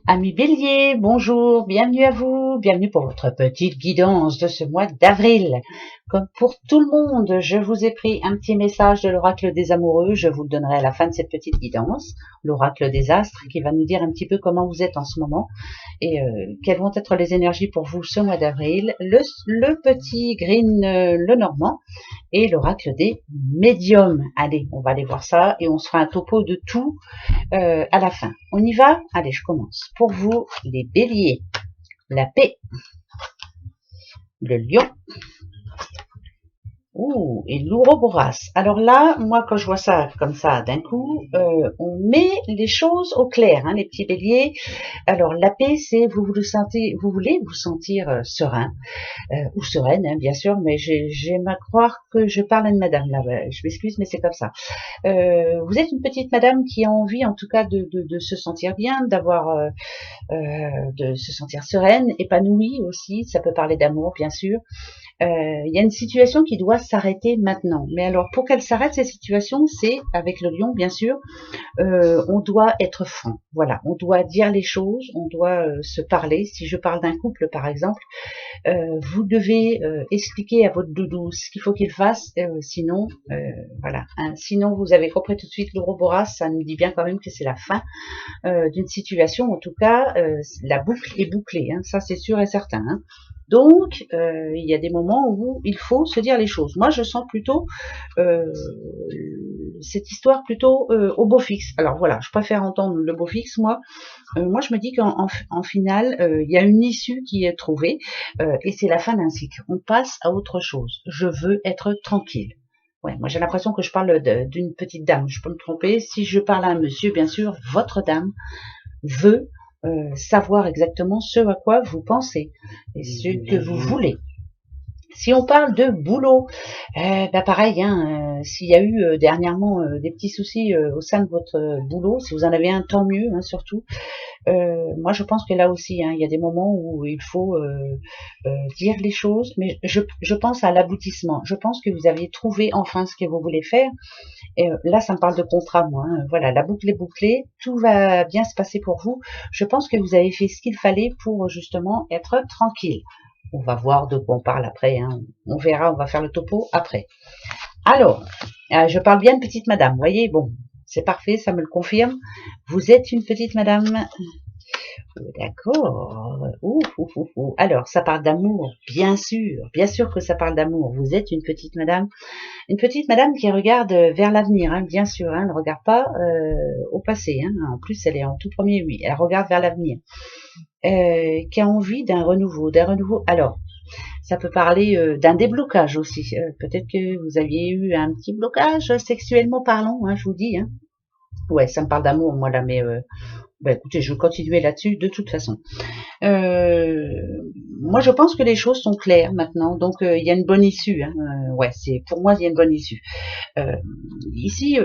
Amis Bélier, bonjour, bienvenue à vous, bienvenue pour votre petite guidance de ce mois d'avril. Comme pour tout le monde, je vous ai pris un petit message de l'oracle des amoureux, je vous le donnerai à la fin de cette petite guidance, l'oracle des astres qui va nous dire un petit peu comment vous êtes en ce moment et quelles vont être les énergies pour vous ce mois d'avril, le petit green le normand et l'oracle des médiums. Allez, on va aller voir ça et on se fera un topo de tout à la fin. On y va? Allez, je commence. Pour vous, les béliers, la paix, le lion, et l'ouroboros. Alors là, moi, quand je vois ça comme ça, d'un coup, on met les choses au clair, hein, les petits béliers. Alors, la paix, c'est vous voulez vous sentir serein, ou sereine, hein, bien sûr, mais j'aime à croire que je parle à une madame, là, je m'excuse, mais c'est comme ça. Vous êtes une petite madame qui a envie, en tout cas, de se sentir bien, de se sentir sereine, épanouie aussi, ça peut parler d'amour, bien sûr. Il y a une situation qui doit s'arrêter maintenant. Mais alors, pour qu'elle s'arrête, cette situation, c'est, avec le lion, bien sûr, on doit être franc. Voilà, on doit dire les choses, on doit se parler. Si je parle d'un couple, par exemple, vous devez expliquer à votre doudou ce qu'il faut qu'il fasse, sinon, voilà. Hein, sinon, vous avez compris tout de suite l'ouroboros, ça nous dit bien quand même que c'est la fin d'une situation. En tout cas, la boucle est bouclée, hein, ça c'est sûr et certain. Hein. Donc, il y a des moments où il faut se dire les choses. Moi, je sens plutôt cette histoire plutôt au beau fixe. Alors voilà, je préfère entendre le beau fixe, moi. Moi, je me dis qu'en finale, il y a une issue qui est trouvée et c'est la fin d'un cycle. On passe à autre chose. Je veux être tranquille. Ouais, moi j'ai l'impression que je parle d'une petite dame. Je peux me tromper. Si je parle à un monsieur, bien sûr, votre dame veut savoir exactement ce à quoi vous pensez et ce que vous voulez. Si on parle de boulot, pareil, hein, s'il y a eu dernièrement des petits soucis au sein de votre boulot, si vous en avez un, tant mieux, hein, surtout. Moi, je pense que là aussi, hein, il y a des moments où il faut dire les choses, mais je pense à l'aboutissement. Je pense que vous avez trouvé enfin ce que vous voulez faire. Et là, ça me parle de contrat, moi. Hein. Voilà, la boucle est bouclée, tout va bien se passer pour vous. Je pense que vous avez fait ce qu'il fallait pour justement être tranquille. On va voir de quoi on parle après. Hein. On verra, on va faire le topo après. Alors, je parle bien de petite madame. Vous voyez, bon, c'est parfait, ça me le confirme. Vous êtes une petite madame. D'accord. Alors, ça parle d'amour, bien sûr que ça parle d'amour. Vous êtes une petite madame qui regarde vers l'avenir, hein, bien sûr. Hein, elle ne regarde pas au passé. Hein. En plus, elle est en tout premier, oui. Elle regarde vers l'avenir. Qui a envie d'un renouveau, Alors, ça peut parler d'un déblocage aussi. Peut-être que vous aviez eu un petit blocage sexuellement parlant, hein, je vous dis. Hein. Ouais, ça me parle d'amour, moi là, mais écoutez, je vais continuer là-dessus de toute façon. Moi, je pense que les choses sont claires maintenant, donc il y a une bonne issue. Hein. Ouais, c'est pour moi, il y a une bonne issue. Ici,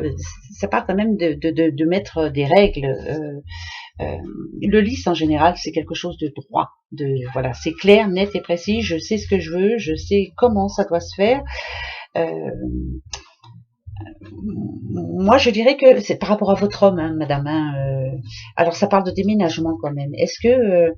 ça parle quand même de mettre des règles. Le lys en général, c'est quelque chose de droit. Voilà, c'est clair, net et précis. Je sais ce que je veux, je sais comment ça doit se faire. Moi, je dirais que c'est par rapport à votre homme, hein, madame. Hein, alors, ça parle de déménagement quand même. Est-ce que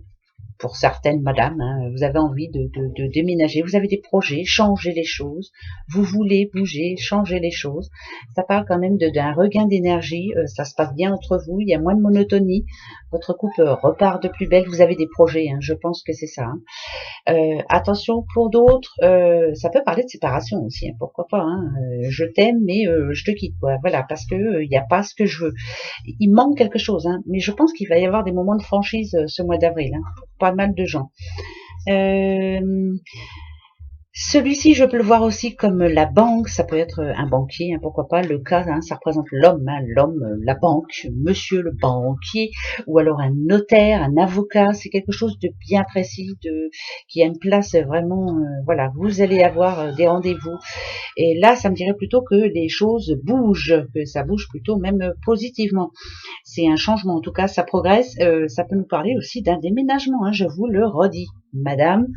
pour certaines madames, hein, vous avez envie de déménager, vous avez des projets, changer les choses, vous voulez bouger, changer les choses, ça parle quand même d'un regain d'énergie, ça se passe bien entre vous, il y a moins de monotonie, votre couple repart de plus belle, vous avez des projets, hein, je pense que c'est ça. Hein. Attention pour d'autres, ça peut parler de séparation aussi, hein, pourquoi pas. Hein, je t'aime mais je te quitte, quoi. Voilà, parce que il n'y a pas ce que je veux. Il manque quelque chose, hein, mais je pense qu'il va y avoir des moments de franchise ce mois d'avril, hein, pour pas mal de gens. Celui-ci, je peux le voir aussi comme la banque, ça peut être un banquier, hein, pourquoi pas, le cas, hein, ça représente l'homme, hein, la banque, monsieur le banquier, ou alors un notaire, un avocat, c'est quelque chose de bien précis, qui a une place vraiment, voilà, vous allez avoir des rendez-vous, et là, ça me dirait plutôt que les choses bougent, que ça bouge plutôt même positivement. C'est un changement, en tout cas, ça progresse, ça peut nous parler aussi d'un déménagement, hein, je vous le redis. madame.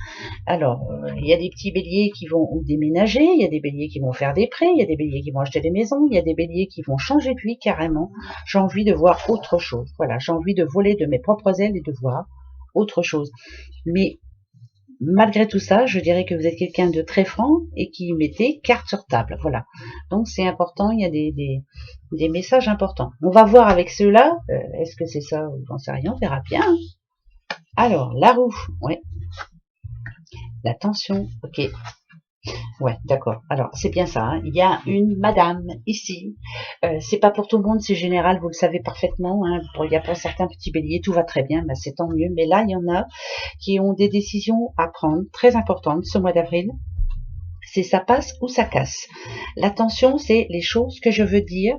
Alors, il y a des petits béliers qui vont déménager, il y a des béliers qui vont faire des prêts, il y a des béliers qui vont acheter des maisons, il y a des béliers qui vont changer de vie carrément. J'ai envie de voir autre chose. Voilà, j'ai envie de voler de mes propres ailes et de voir autre chose. Mais malgré tout ça, je dirais que vous êtes quelqu'un de très franc et qui mettez carte sur table. Voilà. Donc c'est important, il y a des messages importants. On va voir avec ceux-là, est-ce que c'est ça ou j'en sais rien, on verra bien. Alors, la roue, ouais. La tension, ok. Ouais, d'accord. Alors, c'est bien ça. Hein. Il y a une madame ici. C'est pas pour tout le monde, c'est général, vous le savez parfaitement. Hein. Il y a pour certains petits béliers, tout va très bien, ben, c'est tant mieux. Mais là, il y en a qui ont des décisions à prendre, très importantes, ce mois d'avril. C'est ça passe ou ça casse. L'attention, c'est les choses que je veux dire,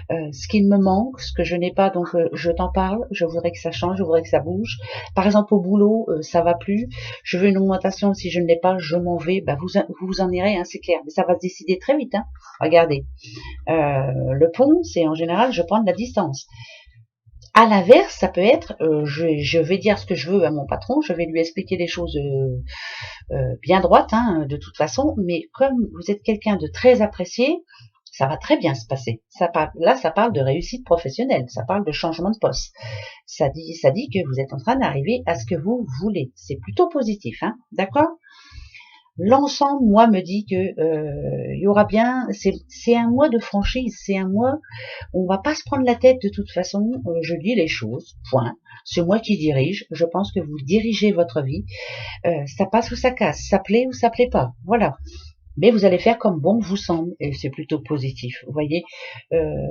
ce qu'il me manque, ce que je n'ai pas, donc je t'en parle, je voudrais que ça change, je voudrais que ça bouge. Par exemple, au boulot, ça va plus, je veux une augmentation, si je ne l'ai pas, je m'en vais, bah, vous en irez, hein, c'est clair, mais ça va se décider très vite. Hein. Regardez, le pont, c'est en général, je prends de la distance. À l'inverse, ça peut être, je vais dire ce que je veux à mon patron, je vais lui expliquer les choses bien droites, hein, de toute façon, mais comme vous êtes quelqu'un de très apprécié, ça va très bien se passer. Là, ça parle de réussite professionnelle, ça parle de changement de poste. Ça dit que vous êtes en train d'arriver à ce que vous voulez. C'est plutôt positif, hein, d'accord ? L'ensemble, moi, me dit que il y aura bien, c'est un mois de franchise, c'est un mois, on va pas se prendre la tête de toute façon, je dis les choses, point. C'est moi qui dirige, je pense que vous dirigez votre vie, ça passe ou ça casse, ça plaît ou ça plaît pas, voilà. Mais vous allez faire comme bon vous semble, et c'est plutôt positif. Vous voyez,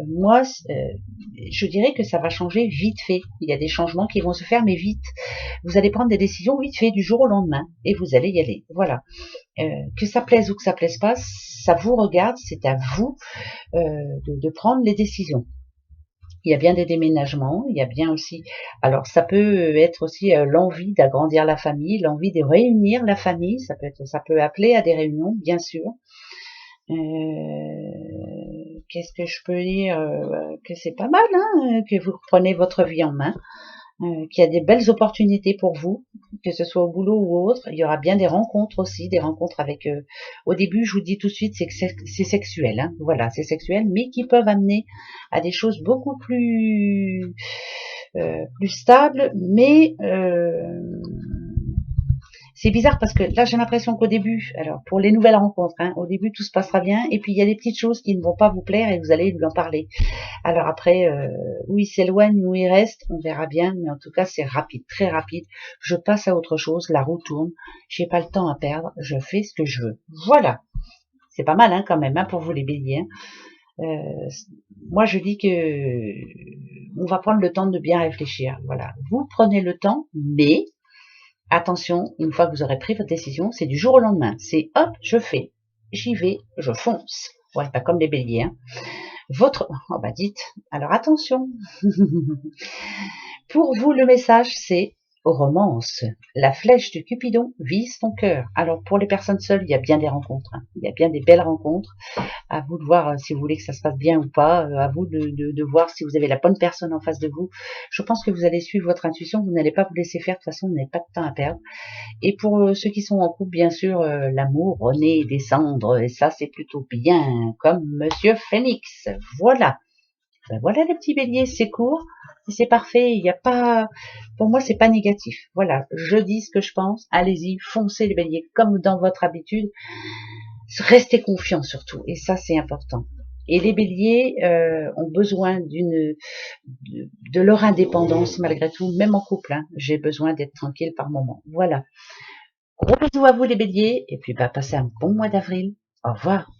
moi, je dirais que ça va changer vite fait. Il y a des changements qui vont se faire, mais vite. Vous allez prendre des décisions vite fait, du jour au lendemain, et vous allez y aller. Voilà. Que ça plaise ou que ça plaise pas, ça vous regarde, c'est à vous de prendre les décisions. Il y a bien des déménagements, il y a bien aussi, alors ça peut être aussi l'envie d'agrandir la famille, l'envie de réunir la famille, ça peut appeler à des réunions, bien sûr. Qu'est-ce que je peux dire, que c'est pas mal, hein, que vous prenez votre vie en main. Qu'il y a des belles opportunités pour vous, que ce soit au boulot ou autre. Il y aura bien des rencontres aussi, des rencontres avec... au début, je vous dis tout de suite, c'est que c'est sexuel. Hein, voilà, c'est sexuel, mais qui peuvent amener à des choses beaucoup plus stables, mais... c'est bizarre parce que là j'ai l'impression qu'au début, alors pour les nouvelles rencontres, hein, au début tout se passera bien et puis il y a des petites choses qui ne vont pas vous plaire et vous allez lui en parler. Alors après, où il s'éloigne, où il reste, on verra bien, mais en tout cas c'est rapide, très rapide. Je passe à autre chose, la roue tourne, j'ai pas le temps à perdre, je fais ce que je veux. Voilà, c'est pas mal hein, quand même hein, pour vous les béliers. Hein. Moi je dis que on va prendre le temps de bien réfléchir. Voilà, vous prenez le temps, mais attention, une fois que vous aurez pris votre décision, c'est du jour au lendemain. C'est hop, je fais, j'y vais, je fonce. Ouais, pas comme les béliers. Hein. Oh bah dites, alors attention. Pour vous, le message, c'est romance. La flèche du Cupidon vise ton cœur. Alors pour les personnes seules, il y a bien des rencontres. Hein. Il y a bien des belles rencontres. À vous de voir si vous voulez que ça se passe bien ou pas. À vous de voir si vous avez la bonne personne en face de vous. Je pense que vous allez suivre votre intuition. Vous n'allez pas vous laisser faire. De toute façon, vous n'avez pas de temps à perdre. Et pour ceux qui sont en couple, bien sûr, l'amour renaît des cendres. Et ça, c'est plutôt bien. Comme Monsieur Phénix. Voilà. Ben voilà les petits béliers, c'est court, c'est parfait, il n'y a pas, pour moi c'est pas négatif. Voilà, je dis ce que je pense, allez-y, foncez les béliers comme dans votre habitude, restez confiants surtout, et ça c'est important. Et les béliers ont besoin de leur indépendance malgré tout, même en couple. Hein, j'ai besoin d'être tranquille par moment. Voilà. Gros bisous à vous les béliers, et puis bah passez un bon mois d'avril. Au revoir.